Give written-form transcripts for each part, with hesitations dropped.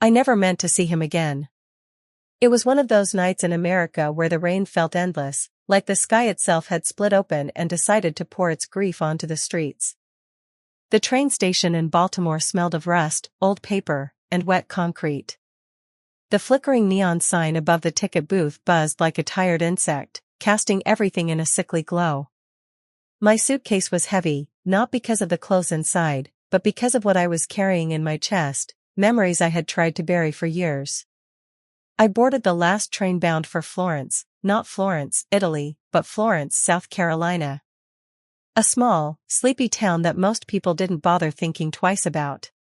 I never meant to see him again. It was one of those nights in America where the rain felt endless, like the sky itself had split open and decided to pour its grief onto the streets. The train station in Baltimore smelled of rust, old paper, and wet concrete. The flickering neon sign above the ticket booth buzzed like a tired insect, casting everything in a sickly glow. My suitcase was heavy, not because of the clothes inside, but because of what I was carrying in my chest, memories I had tried to bury for years. I boarded the last train bound for Florence, not Florence, Italy, but Florence, South Carolina. A small, sleepy town that most people didn't bother thinking twice about.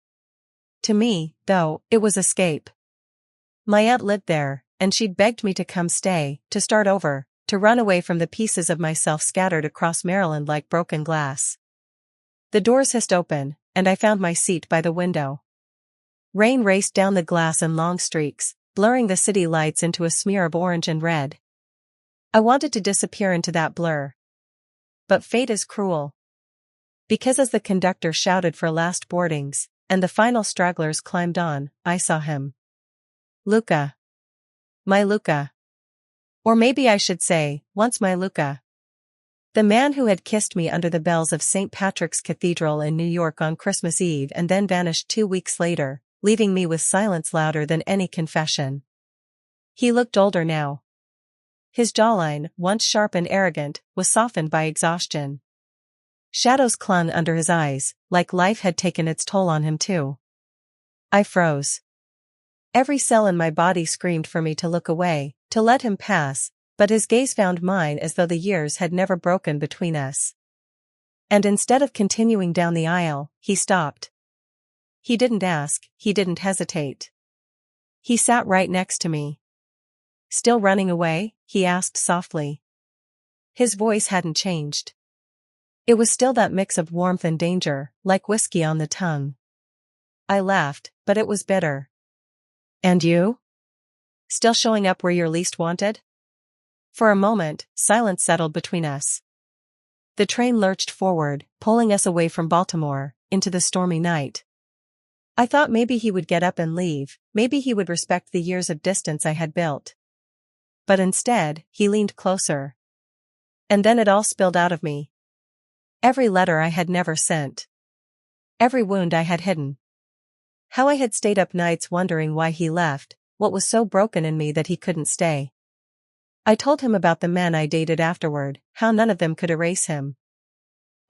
To me, though, it was escape. My aunt lived there, and she'd begged me to come stay, to start over, to run away from the pieces of myself scattered across Maryland like broken glass. The doors hissed open, and I found my seat by the window. Rain raced down the glass in long streaks, blurring the city lights into a smear of orange and red. I wanted to disappear into that blur. But fate is cruel. Because as the conductor shouted for last boardings, and the final stragglers climbed on, I saw him. Luca. My Luca. Or maybe I should say, once my Luca. The man who had kissed me under the bells of St. Patrick's Cathedral in New York on Christmas Eve and then vanished 2 weeks later, leaving me with silence louder than any confession. He looked older now. His jawline, once sharp and arrogant, was softened by exhaustion. Shadows clung under his eyes, like life had taken its toll on him too. I froze. Every cell in my body screamed for me to look away, to let him pass, but his gaze found mine as though the years had never broken between us. And instead of continuing down the aisle, he stopped. He didn't ask, he didn't hesitate. He sat right next to me. Still running away? He asked softly. His voice hadn't changed. It was still that mix of warmth and danger, like whiskey on the tongue. I laughed, but it was bitter. And you? Still showing up where you're least wanted? For a moment, silence settled between us. The train lurched forward, pulling us away from Baltimore, into the stormy night. I thought maybe he would get up and leave, maybe he would respect the years of distance I had built. But instead, he leaned closer. And then it all spilled out of me. Every letter I had never sent. Every wound I had hidden. How I had stayed up nights wondering why he left, what was so broken in me that he couldn't stay. I told him about the men I dated afterward, how none of them could erase him.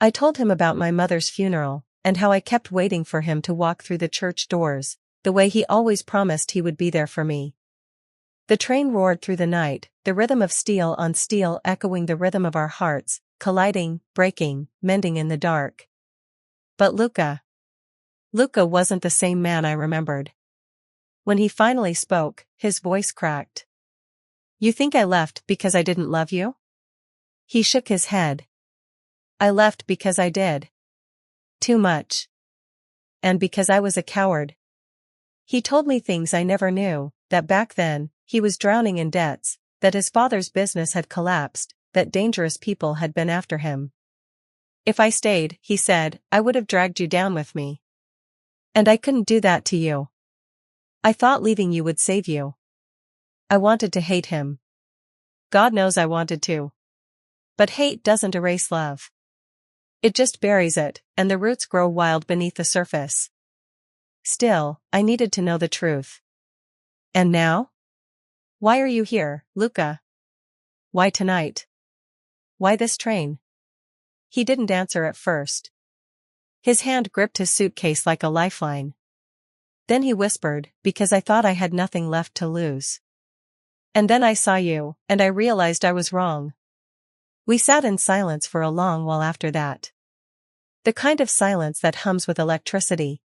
I told him about my mother's funeral, and how I kept waiting for him to walk through the church doors, the way he always promised he would be there for me. The train roared through the night, the rhythm of steel on steel echoing the rhythm of our hearts, colliding, breaking, mending in the dark. But Luca wasn't the same man I remembered. When he finally spoke, his voice cracked. You think I left because I didn't love you? He shook his head. I left because I did. Too much. And because I was a coward. He told me things I never knew, that back then, he was drowning in debts, that his father's business had collapsed, that dangerous people had been after him. If I stayed, he said, I would have dragged you down with me. And I couldn't do that to you. I thought leaving you would save you. I wanted to hate him. God knows I wanted to. But hate doesn't erase love. It just buries it, and the roots grow wild beneath the surface. Still, I needed to know the truth. And now? Why are you here, Luca? Why tonight? Why this train? He didn't answer at first. His hand gripped his suitcase like a lifeline. Then he whispered, because I thought I had nothing left to lose. And then I saw you, and I realized I was wrong. We sat in silence for a long while after that. The kind of silence that hums with electricity.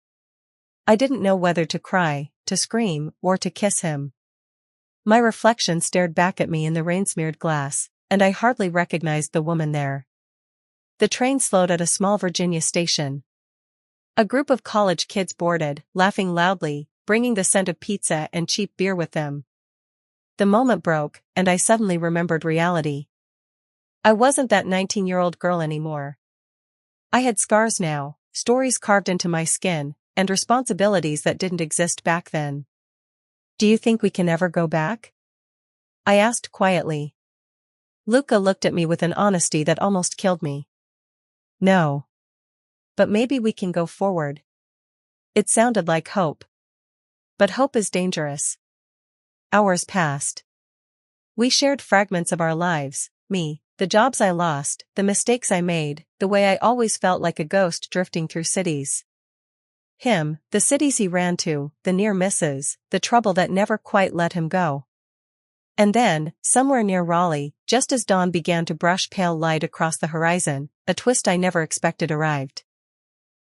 I didn't know whether to cry, to scream, or to kiss him. My reflection stared back at me in the rain-smeared glass, and I hardly recognized the woman there. The train slowed at a small Virginia station. A group of college kids boarded, laughing loudly, bringing the scent of pizza and cheap beer with them. The moment broke, and I suddenly remembered reality. I wasn't that 19-year-old girl anymore. I had scars now, stories carved into my skin, and responsibilities that didn't exist back then. Do you think we can ever go back? I asked quietly. Luca looked at me with an honesty that almost killed me. No. But maybe we can go forward. It sounded like hope. But hope is dangerous. Hours passed. We shared fragments of our lives, me, the jobs I lost, the mistakes I made, the way I always felt like a ghost drifting through cities. Him, the cities he ran to, the near misses, the trouble that never quite let him go. And then, somewhere near Raleigh, just as dawn began to brush pale light across the horizon, a twist I never expected arrived.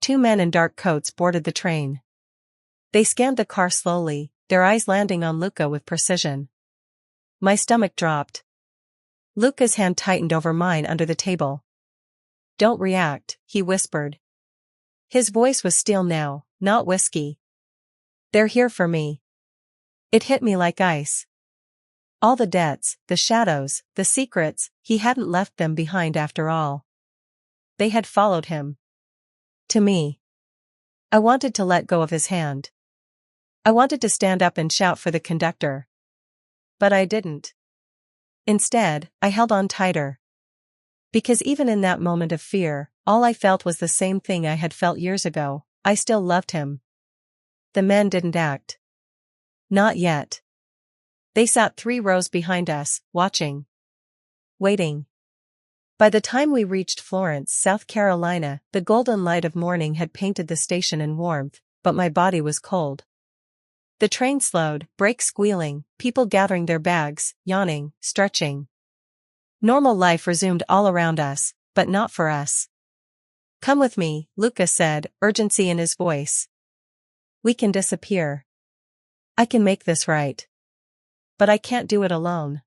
2 men in dark coats boarded the train. They scanned the car slowly, their eyes landing on Luca with precision. My stomach dropped. Luca's hand tightened over mine under the table. Don't react, he whispered. His voice was steel now, not whiskey. They're here for me. It hit me like ice. All the debts, the shadows, the secrets, he hadn't left them behind after all. They had followed him. To me. I wanted to let go of his hand. I wanted to stand up and shout for the conductor. But I didn't. Instead, I held on tighter. Because even in that moment of fear, all I felt was the same thing I had felt years ago. I still loved him. The men didn't act. Not yet. They sat 3 rows behind us, watching. Waiting. By the time we reached Florence, South Carolina, the golden light of morning had painted the station in warmth, but my body was cold. The train slowed, brakes squealing, people gathering their bags, yawning, stretching. Normal life resumed all around us, but not for us. Come with me, Luca said, urgency in his voice. We can disappear. I can make this right. But I can't do it alone.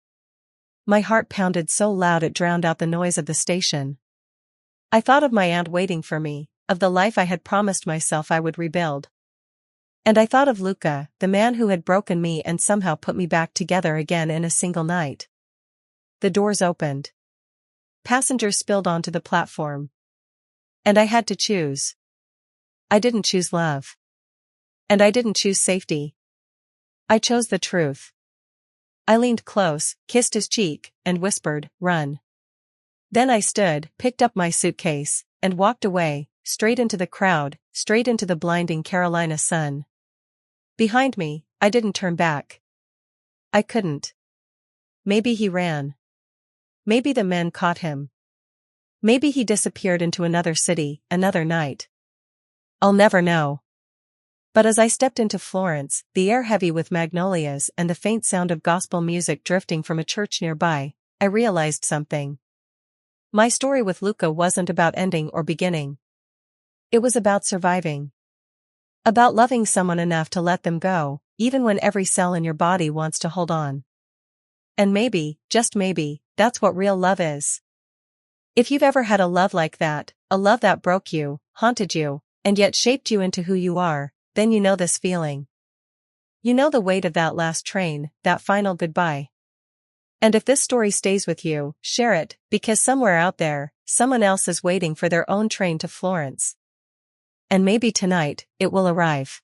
My heart pounded so loud it drowned out the noise of the station. I thought of my aunt waiting for me, of the life I had promised myself I would rebuild. And I thought of Luca, the man who had broken me and somehow put me back together again in a single night. The doors opened. Passengers spilled onto the platform. And I had to choose. I didn't choose love. And I didn't choose safety. I chose the truth. I leaned close, kissed his cheek, and whispered, "Run." Then I stood, picked up my suitcase, and walked away, straight into the crowd, straight into the blinding Carolina sun. Behind me, I didn't turn back. I couldn't. Maybe he ran. Maybe the men caught him. Maybe he disappeared into another city, another night. I'll never know. But as I stepped into Florence, the air heavy with magnolias and the faint sound of gospel music drifting from a church nearby, I realized something. My story with Luca wasn't about ending or beginning. It was about surviving. About loving someone enough to let them go, even when every cell in your body wants to hold on. And maybe, just maybe, that's what real love is. If you've ever had a love like that, a love that broke you, haunted you, and yet shaped you into who you are, then you know this feeling. You know the weight of that last train, that final goodbye. And if this story stays with you, share it, because somewhere out there, someone else is waiting for their own train to Florence. And maybe tonight, it will arrive.